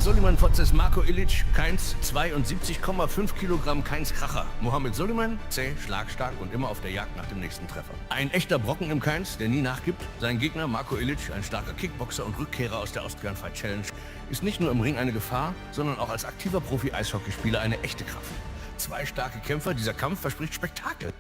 Soliman vs. Marko Ilic, keins 72,5 Kilogramm, keins Kracher. Mohamed Soliman, zäh, schlagstark und immer auf der Jagd nach dem nächsten Treffer. Ein echter Brocken im Keins, der nie nachgibt. Sein Gegner Marko Ilic, ein starker Kickboxer und Rückkehrer aus der Austrian Fight Challenge, ist nicht nur im Ring eine Gefahr, sondern auch als aktiver Profi-Eishockeyspieler eine echte Kraft. Zwei starke Kämpfer, dieser Kampf verspricht Spektakel.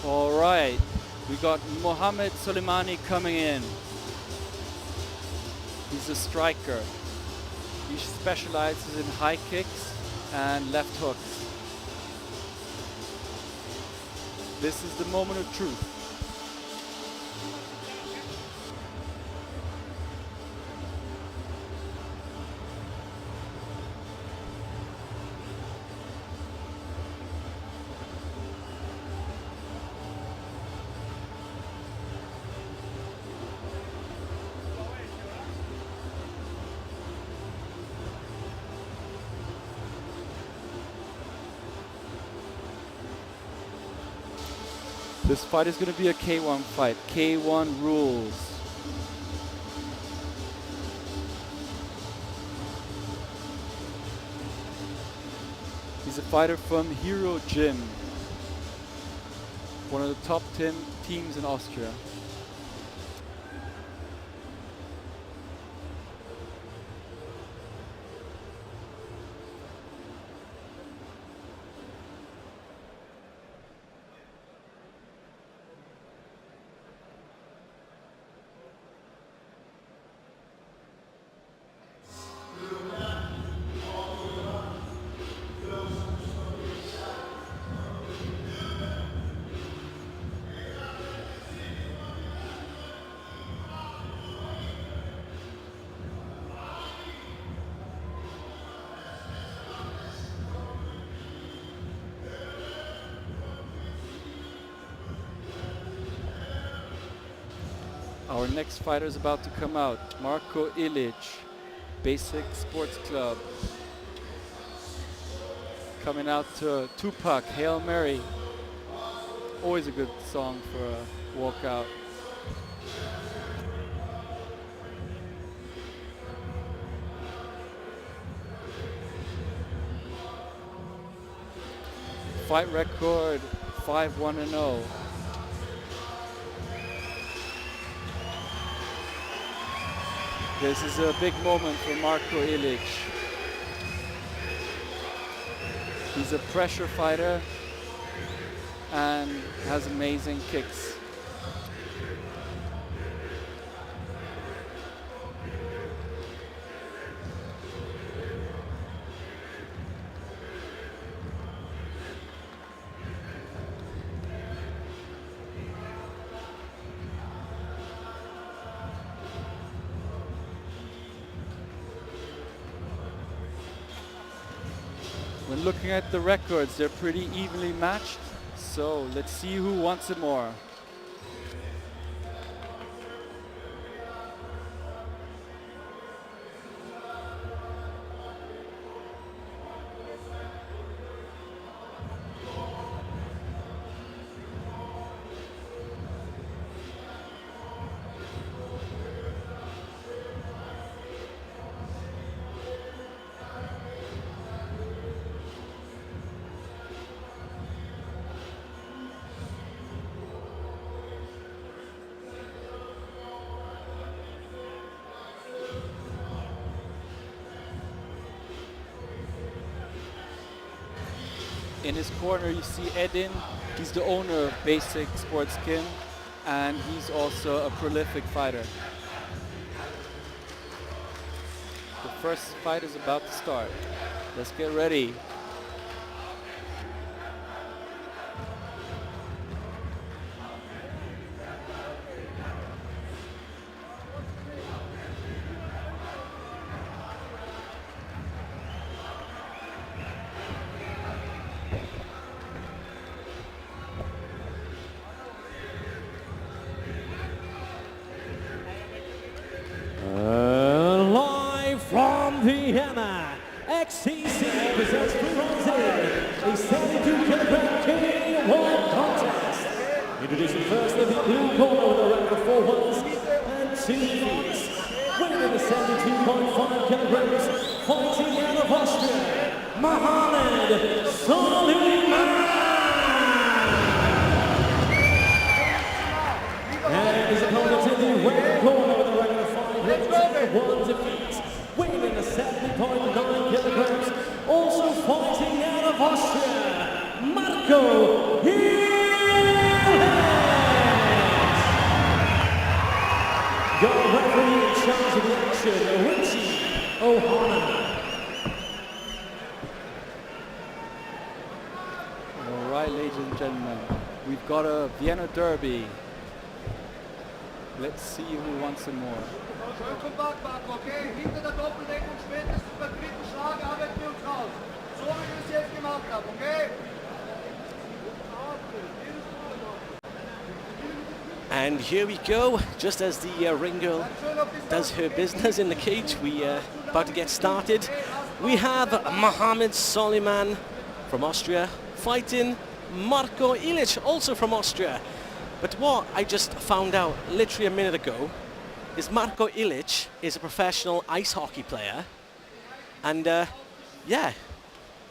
All right, we got Mohamed Solimani coming in. He's a striker. He specializes in high kicks and left hooks. This is the moment of truth. This fight is going to be a K1 fight. K1 rules. He's a fighter from Hero Gym, one of the top 10 teams in Austria. Our next fighter is about to come out. Marko Ilic, Basic Sports Club. Coming out to Tupac, Hail Mary. Always a good song for a walkout. Fight record 5-1-0. This is a big moment for Marko Ilic. He's a pressure fighter and has amazing kicks. When looking at the records, they're pretty evenly matched. So let's see who wants it more. In his corner you see Edin. He's the owner of Basic Sports Skin, and he's also a prolific fighter. The first fight is about to start. Let's get ready. Live from Vienna, XCC presents a 72-kilogram K1 contest. Introducing first the blue corner with a record of 4 ones and 2 feet. Weighing the 72.5 kilograms, fighting out of Austria, Mohamed Soliman. And his opponent in the red corner with a record of 5 hits and 1 defeat. Weighing in the 70.9 kilograms, also fighting out of Austria, Marko Ilic. Your referee in charge of the action, Mohamed. All right, ladies and gentlemen, we've got a Vienna Derby. Let's see who wants some more. Schön kompakt, Marko, okay? Hinter der Doppeldeckung spätestens beim dritten Schlag arbeiten wir uns raus. So wie wir es jetzt gemacht haben, okay? And here we go, just as the ring girl does her business in the cage, we are about to get started. We have Mohamed Soliman from Austria fighting Marko Ilic, also from Austria. But what I just found out literally a minute ago is Marko Ilic is a professional ice hockey player. And yeah,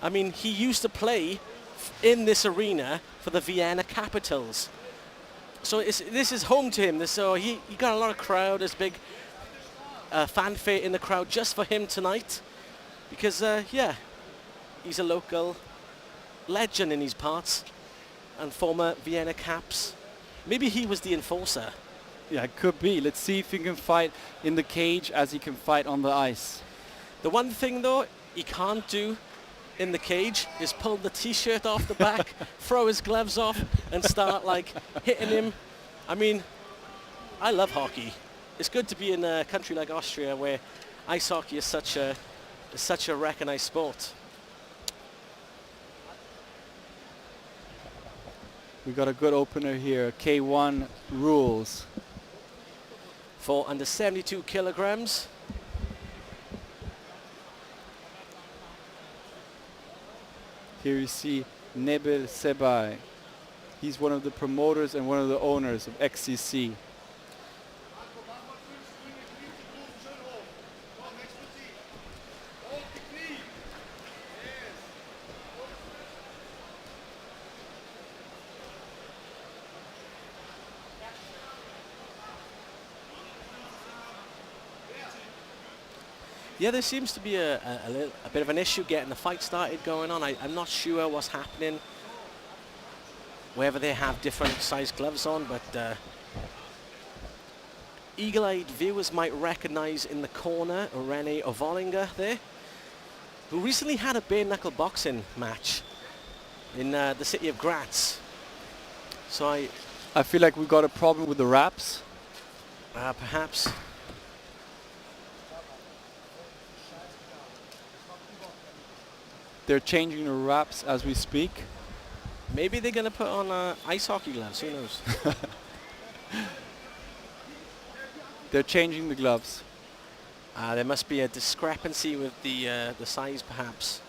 I mean, he used to play in this arena for the Vienna Capitals. So this is home to him. So he got a lot of crowd, there's big fanfare in the crowd just for him tonight. Because yeah, he's a local legend in these parts and former Vienna Caps. Maybe he was the enforcer. Yeah, it could be. Let's see if he can fight in the cage as he can fight on the ice. The one thing though he can't do in the cage is pull the t-shirt off the back, throw his gloves off and start like hitting him. I mean, I love hockey. It's good to be in a country like Austria where ice hockey is such a recognized sport. We got a good opener here. K1 rules. For under 72 kilograms. Here you see Nebel Sebay. He's one of the promoters and one of the owners of XCC. Yeah, there seems to be a bit of an issue getting the fight started going on. I'm not sure what's happening, whether they have different size gloves on, but eagle-eyed viewers might recognize in the corner René Ovolinga there, who recently had a bare-knuckle boxing match in the city of Graz. So I feel like we got a problem with the wraps. Perhaps. They're changing the wraps as we speak. Maybe they're going to put on ice hockey gloves, who knows? They're changing the gloves. There must be a discrepancy with the size, perhaps.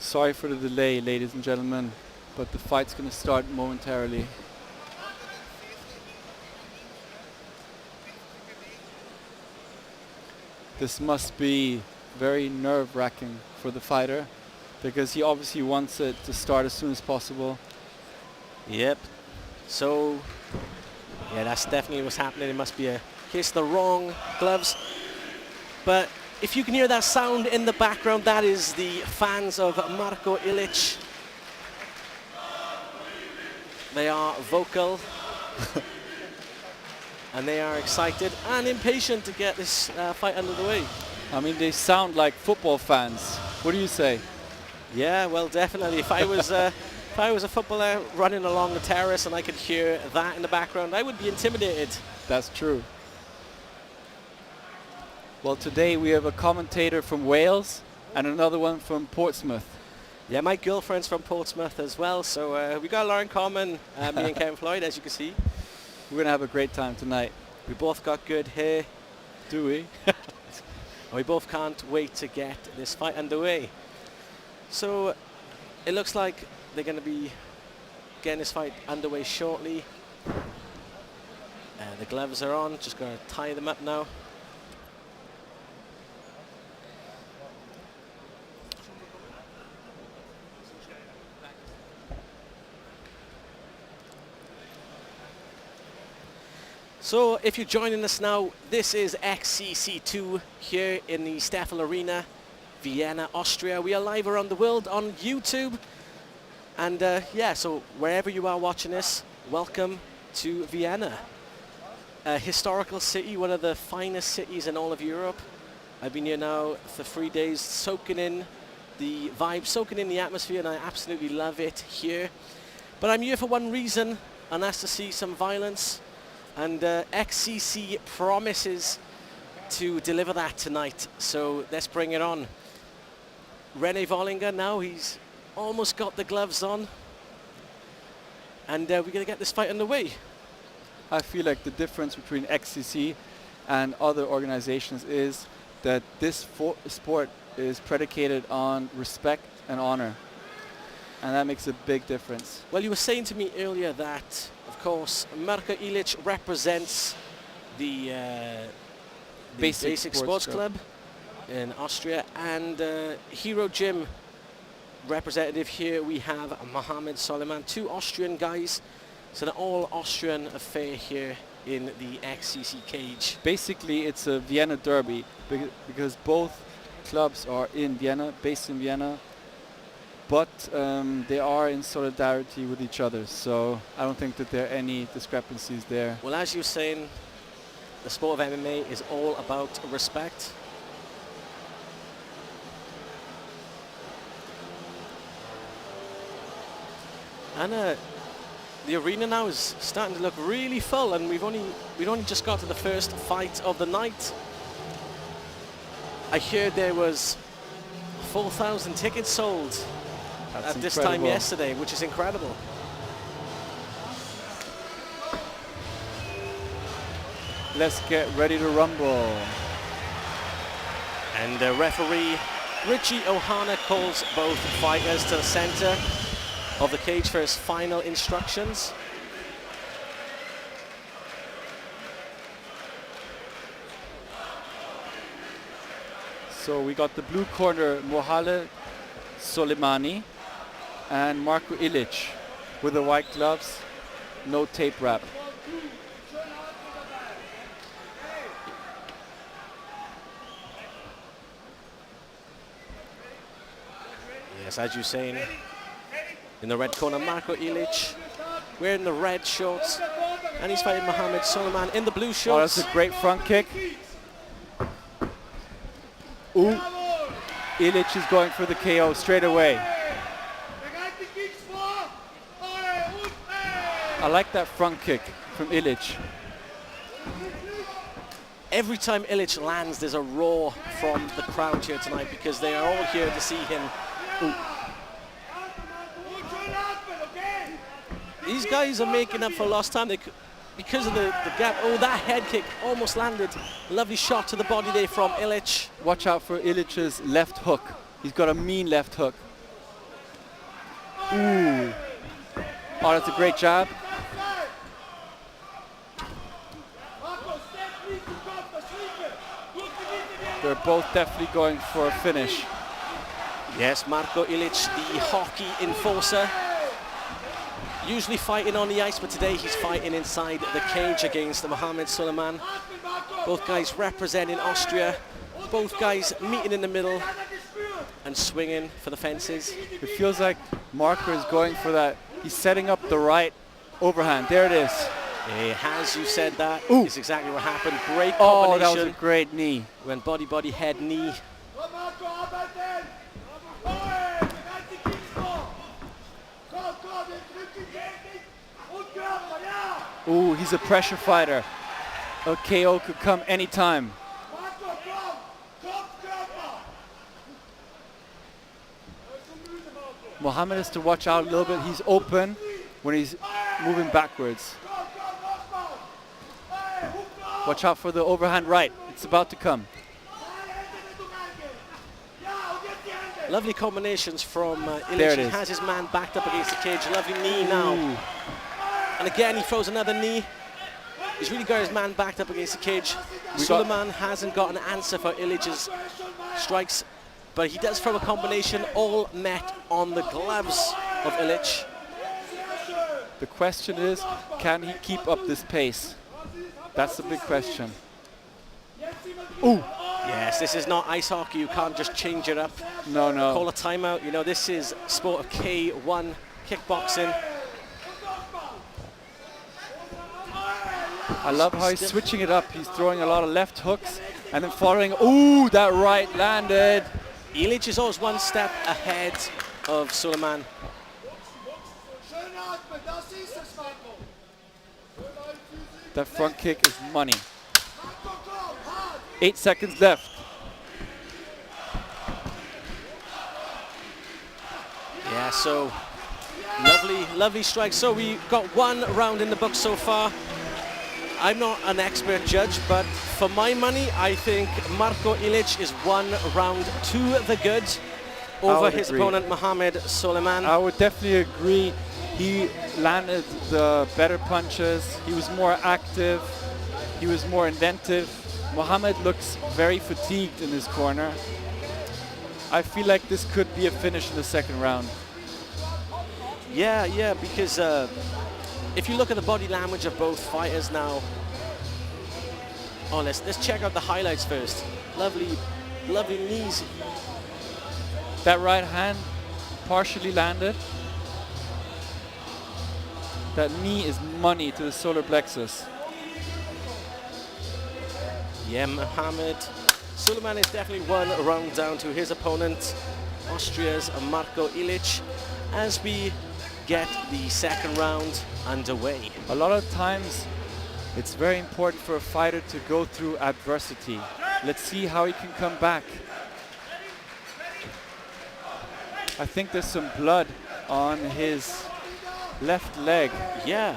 Sorry for the delay, ladies and gentlemen, but the fight's going to start momentarily. This must be very nerve-wracking for the fighter, because he obviously wants it to start as soon as possible. Yep. So, yeah, that's definitely what's happening. It must be a case of the wrong gloves. But if you can hear that sound in the background, that is the fans of Marko Ilic. They are vocal and they are excited and impatient to get this fight under the way. I mean, they sound like football fans. What do you say? Yeah, well, definitely. If I was a footballer running along the terrace and I could hear that in the background, I would be intimidated. That's true. Well, today we have a commentator from Wales and another one from Portsmouth. Yeah, my girlfriend's from Portsmouth as well, so we got a lot in common, me and Kevin Floyd, as you can see. We're going to have a great time tonight. We both got good hair. Do we? We both can't wait to get this fight underway. So it looks like they're going to be getting this fight underway shortly. The gloves are on, just going to tie them up now. So if you're joining us now, this is XCC2 here in the Steffl Arena, Vienna, Austria. We are live around the world on YouTube. And yeah, so wherever you are watching this, welcome to Vienna. A historical city, one of the finest cities in all of Europe. I've been here now for 3 days, soaking in the vibe, soaking in the atmosphere, and I absolutely love it here. But I'm here for one reason, and that's to see some violence. And XCC promises to deliver that tonight, so let's bring it on. René Vollinger now, he's almost got the gloves on, and we're going to get this fight underway. I feel like the difference between XCC and other organizations is that this sport is predicated on respect and honor, and that makes a big difference. Well, you were saying to me earlier that, of course, Marko Ilic represents the Basic Sports Club in Austria, and Hero Gym representative here we have Mohamed Soliman, two Austrian guys. It's an all-Austrian affair here in the XCC cage. Basically, it's a Vienna derby because both clubs are in Vienna, based in Vienna, but they are in solidarity with each other, so I don't think that there are any discrepancies there. Well, as you were saying, the sport of MMA is all about respect. And the arena now is starting to look really full, and we've only just got to the first fight of the night. I heard there was 4,000 tickets sold at this time yesterday, which is incredible. Let's get ready to rumble. And referee Richie Ohana calls both fighters to the center of the cage for his final instructions. So we got the blue corner, Mohamed Solimani, and Marko Ilic with the white gloves, no tape wrap. Yes, as you're saying, in the red corner, Marko Ilic wearing the red shorts, and he's fighting Mohamed Soliman in the blue shorts. Oh, that's a great front kick. Ooh, Ilic is going for the KO straight away. I like that front kick from Ilic. Every time Ilic lands, there's a roar from the crowd here tonight because they are all here to see him. Ooh. These guys are making up for lost time because of the gap. Oh, that head kick almost landed. Lovely shot to the body there from Ilic. Watch out for Ilic's left hook. He's got a mean left hook. Ooh. Oh, that's a great jab. They're both definitely going for a finish. Yes, Marko Ilic, the hockey enforcer. Usually fighting on the ice, but today he's fighting inside the cage against Mohamed Soliman. Both guys representing Austria. both guys meeting in the middle and swinging for the fences. It feels like Marko is going for that. He's setting up the right overhand. There it is. As you said, that Ooh. is exactly what happened. Great Oh, combination. that was a great knee. Went body, body, head, knee. Komm, Marko, arbeiten! Hey, bereit die Kicks vor! Komm, komm, jetzt Rücken, Technik und Körper, ja! Ooh, he's a pressure fighter. A KO could come anytime. Marko, komm! Kopf, Körper! Mohamed has to watch out a little bit. He's open when he's moving backwards. Komm, komm, Aufbau! Hey, Huck drauf! Watch out for the overhand right. It's about to come. Beide Hände, wenn du reingehst! Ja, und jetzt die Hände! Lovely combinations from There Ilic. it He is. has his man backed up against the cage. Lovely knee now. Ooh. And again, he throws another knee. He's really got his man backed up against the cage. We got- Soliman hasn't got an answer for Ilic's strikes, but he does throw a combination, all met on the gloves of Ilic. The question is, can he keep up this pace? That's the big question. Ooh, Yes, this is not ice hockey. You can't just change it up, no, no. call a timeout. You know, this is sport of K1 kickboxing. I love how he's switching it up. He's throwing a lot of left hooks and then following. Ooh, that right landed. Ilic is always one step ahead of Soliman. Schön atmen, das ist es, Marko! That front kick is money. Marko, komm, hart! 8 seconds left. Yeah, so lovely, lovely strike. So we got one round in the book so far. I'm not an expert judge, but for my money, I think Marko Ilic is one round to the good over would his agree. opponent Mohamed Soliman. I would definitely agree. He landed the better punches. He was more active. He was more inventive. Mohamed looks very fatigued in his corner. I feel like this could be a finish in the second round. Yeah, because if you look at the body language of both fighters now. Oh, let's check out the highlights first. Lovely, lovely knees. That right hand partially landed. That knee is money to the solar plexus. Yeah, Mohamed Soliman is definitely one round down to his opponent, Austria's Marko Ilic, as we get the second round underway. A lot of times it's very important for a fighter to go through adversity. Let's see how he can come back. I think there's some blood on his left leg. Yeah,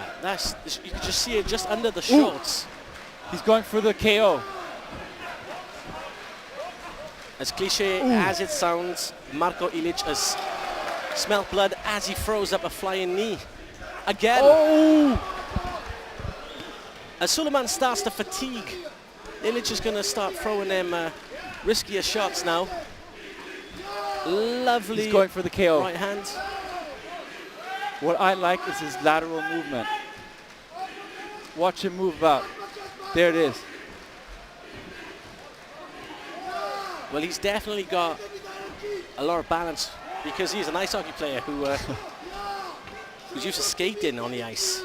you can just see it just under the shorts. He's going for the KO. As cliche as it sounds, Marko Ilic has smelled blood as he throws up a flying knee. Again, as Soliman starts to fatigue, Ilic is going to start throwing them riskier shots now. Lovely. He's going for the KO. Right hand. What I like is his lateral movement. Watch him move about. There it is. Well, he's definitely got a lot of balance because he's an ice hockey player who who's used to skating on the ice.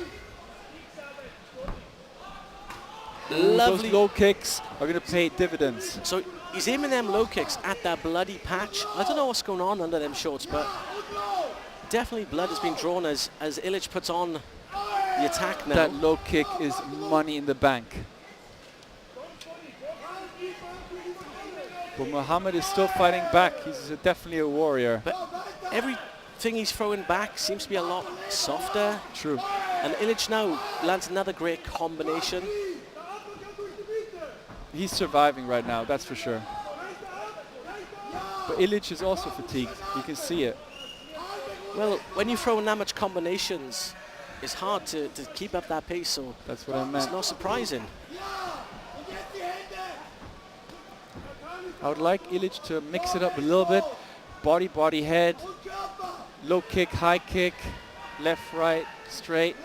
Lovely. Those low kicks are going to pay dividends. So he's aiming them low kicks at that bloody patch. I don't know what's going on under them shorts, but definitely blood has been drawn as Ilic puts on the attack now. That low kick is money in the bank. But Mohamed is still fighting back. He's definitely a warrior. But everything he's throwing back seems to be a lot softer. True. And Ilic now lands another great combination. He's surviving right now, that's for sure. But Ilic is also fatigued. You can see it. Well, when you throw in that much combinations, it's hard to keep up that pace, so That's what I it's meant. not surprising. I would like Ilic to mix it up a little bit. Body, body, head. Low kick, high kick. Left, right, straight.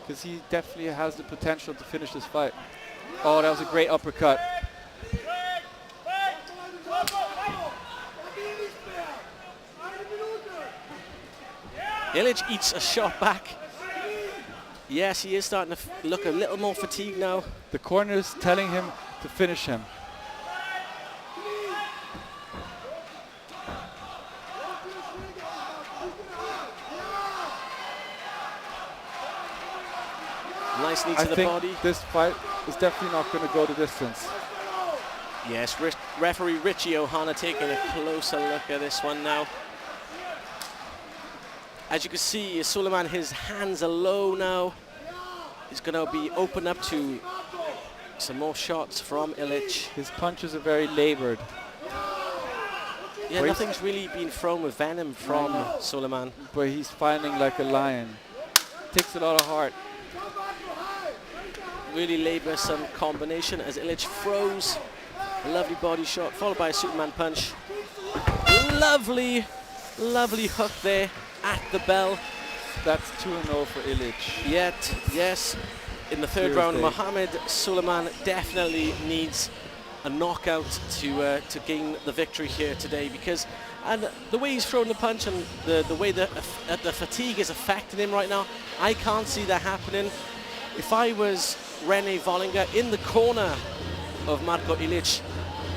Because he definitely has the potential to finish this fight. Oh, that was a great uppercut. Ilic eats a shot back. Yes, he is starting to look a little more fatigued now. The corner is telling him to finish him. Nice knee I to the think body. this fight is definitely not going to go the distance. Yes, referee Richie O'Hara taking a closer look at this one now. As you can see, Soliman, his hands are low now. He's going to be open up to some more shots from Ilic. His punches are very labored. Yeah, nothing's really been thrown with venom from Soliman. But he's fighting like a lion. Takes a lot of heart. Really labor some combination as Ilic throws a lovely body shot, followed by a Superman punch. Lovely, lovely hook there at the bell. That's 2-0 for Ilic. Yet, yes, in the third round, Mohamed Soliman definitely needs a knockout to gain the victory here today, because and the way he's throwing the punch and the way the fatigue is affecting him right now, I can't see that happening. If I was René Vollinger in the corner of Marko Ilic,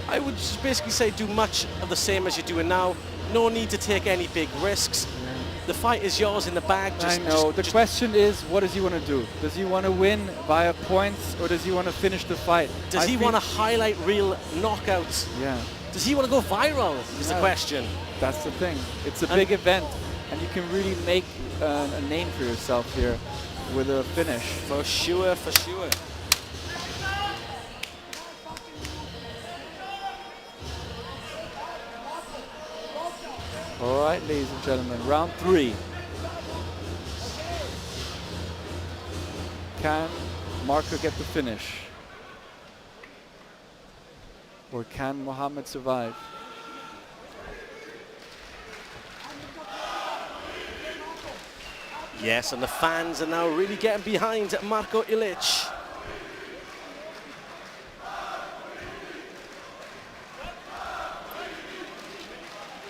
I would just basically say do much of the same as you're doing now. No need to take any big risks. The fight is yours in the bag. I know. The question is, what does he want to do? Does he want to win via points, or does he want to finish the fight? Does he want to highlight real knockouts? Yeah. Does he want to go viral, is the question. That's the thing. It's a big event, and you can really make a name for yourself here with a finish. For sure, for sure. All right, ladies and gentlemen, round 3. Can Marko get the finish? Or can Mohamed survive? Yes, and the fans are now really getting behind Marko Ilic.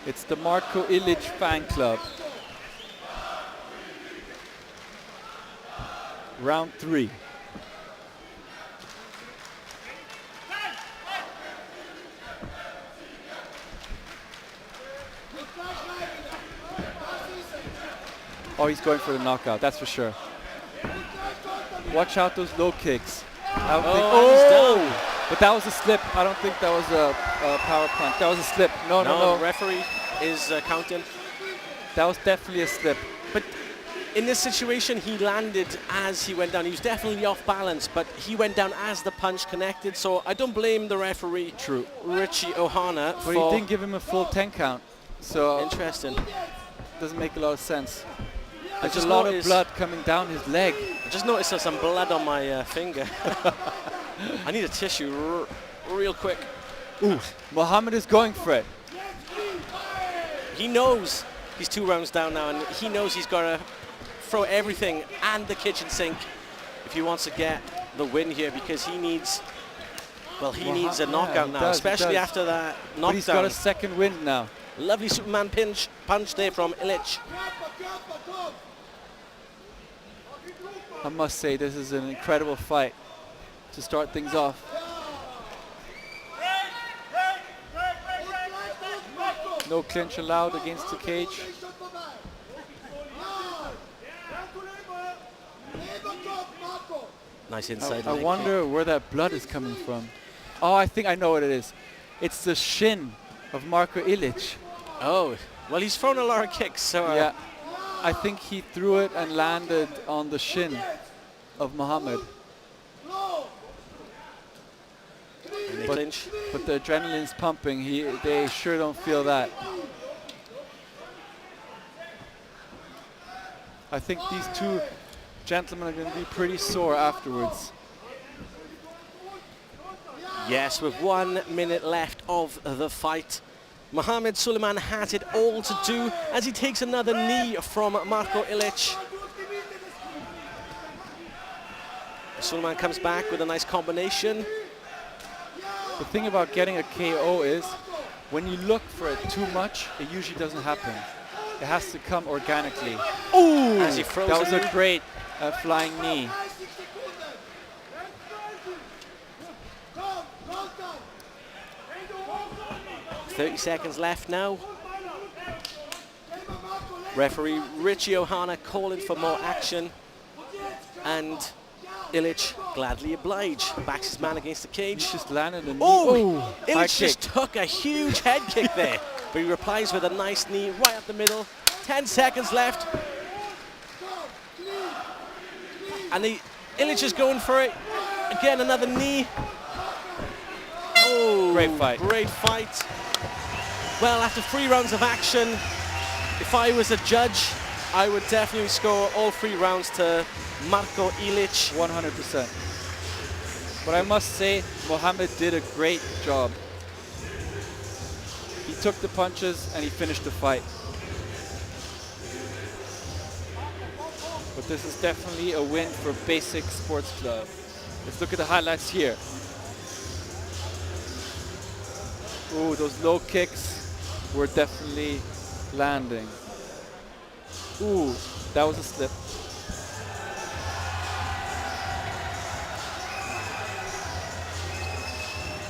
It's the Marko Ilic fan club. Round 3. Oh, he's going for the knockout, that's for sure. Watch out those low kicks. He's down. But that was a slip. I don't think that was a power punch. That was a slip. No. The referee is counting. That was definitely a slip. But in this situation, he landed as he went down. He was definitely off balance, but he went down as the punch connected. So I don't blame the referee, Richie O'Hara, but he didn't give him a full 10 count. So interesting. Doesn't make a lot of sense. There's a lot of blood coming down his leg. I just noticed there's some blood on my finger. I need a tissue real quick. Ooh, Mohamed is going for it. He knows he's 2 rounds down now, and he knows he's got to throw everything and the kitchen sink if he wants to get the win here, because he needs, well, he needs a knockout now, especially after that knockdown. But he's got a second win now. Lovely Superman punch there from Ilic. I must say, this is an incredible fight to start things off. No clinch allowed against the cage. Nice inside I leg wonder kick. where that blood is coming from. Oh, I think I know what it is. It's the shin of Marko Ilic. Oh, well, he's thrown a lot of kicks, so... Yeah, I think he threw it and landed on the shin of Mohamed. And they clinch. But the adrenaline's pumping. They sure don't feel that. I think these two gentlemen are going to be pretty sore afterwards. Yes, with 1 minute left of the fight, Mohamed Soliman has it all to do as he takes another knee from Marko Ilic. Soliman comes back with a nice combination. The thing about getting a KO is when you look for it too much, it usually doesn't happen. It has to come organically. Ooh! As he throws That was it a great flying knee. 30 seconds left now. Referee Richie Ohana calling for more action, and Ilic gladly oblige. Backs his man against the cage. He just landed a knee. Oh! High Ilic just took a huge head kick there, but he replies with a nice knee right up the middle. 10 seconds left. And Ilic is going for it. Again, another knee. Oh, Great fight. Great fight. Well, after 3 rounds of action, if I was a judge, I would definitely score all 3 rounds to Marko Ilic. 100%. But I must say, Mohamed did a great job. He took the punches and he finished the fight. But this is definitely a win for Basic Sports Club. Let's look at the highlights here. Ooh, those low kicks were definitely landing. Ooh, that was a slip.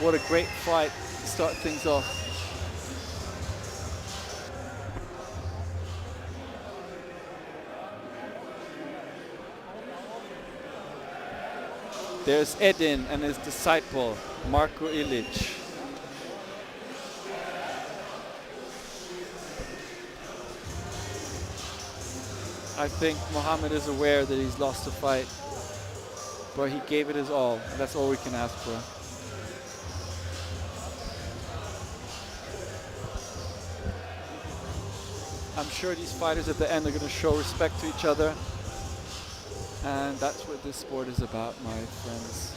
What a great fight to start things off. There's Edin and his disciple, Marko Ilic. I think Mohamed is aware that he's lost the fight, but he gave it his all, and that's all we can ask for. I'm sure these fighters at the end are going to show respect to each other, and that's what this sport is about, my friends.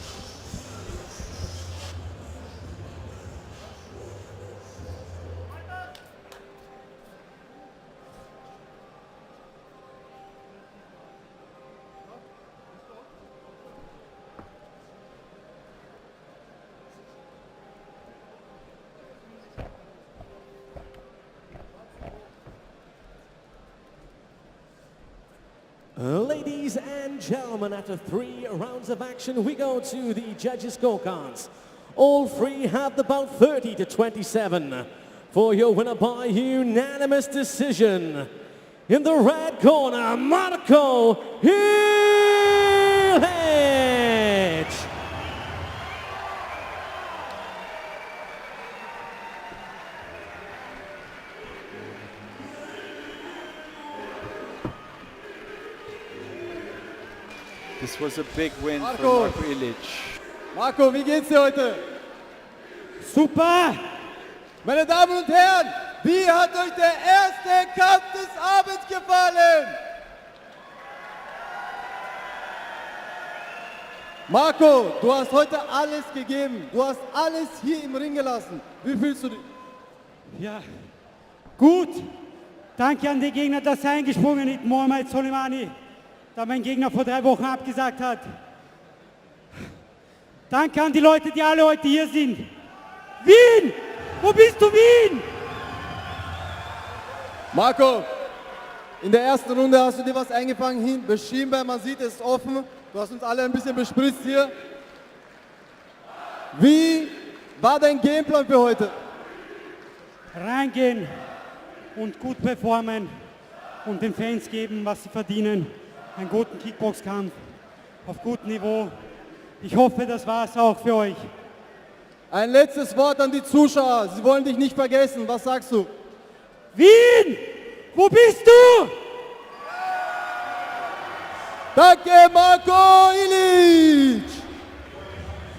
Ladies and gentlemen, after 3 rounds of action, we go to the judges' scorecards. All 3 have the bout 30-27. For your winner by unanimous decision, in the red corner, Marko Ilic. This was a big win for Marko. Marko Ilic. Marko, wie geht's dir heute? Super! Meine Damen und Herren, wie hat euch der erste Kampf des Abends gefallen? Marko, du hast heute alles gegeben. Du hast alles hier im Ring gelassen. Wie fühlst du dich? Ja, gut. Danke an die Gegner, dass er eingesprungen ist, Mohamed Soliman, da mein Gegner vor 3 Wochen abgesagt hat. Danke an die Leute, die alle heute hier sind. Wien! Wo bist du, Wien? Marko, in der ersten Runde hast du dir was eingefangen, beschrieben, man sieht es offen. Du hast uns alle ein bisschen bespritzt hier. Wie war dein Gameplan für heute? Reingehen und gut performen und den Fans geben, was sie verdienen. Einen guten Kickboxkampf auf gutem Niveau. Ich hoffe, das war es auch für euch. Ein letztes Wort an die Zuschauer. Sie wollen dich nicht vergessen. Was sagst du? Wien! Wo bist du? Danke, Marko Ilic!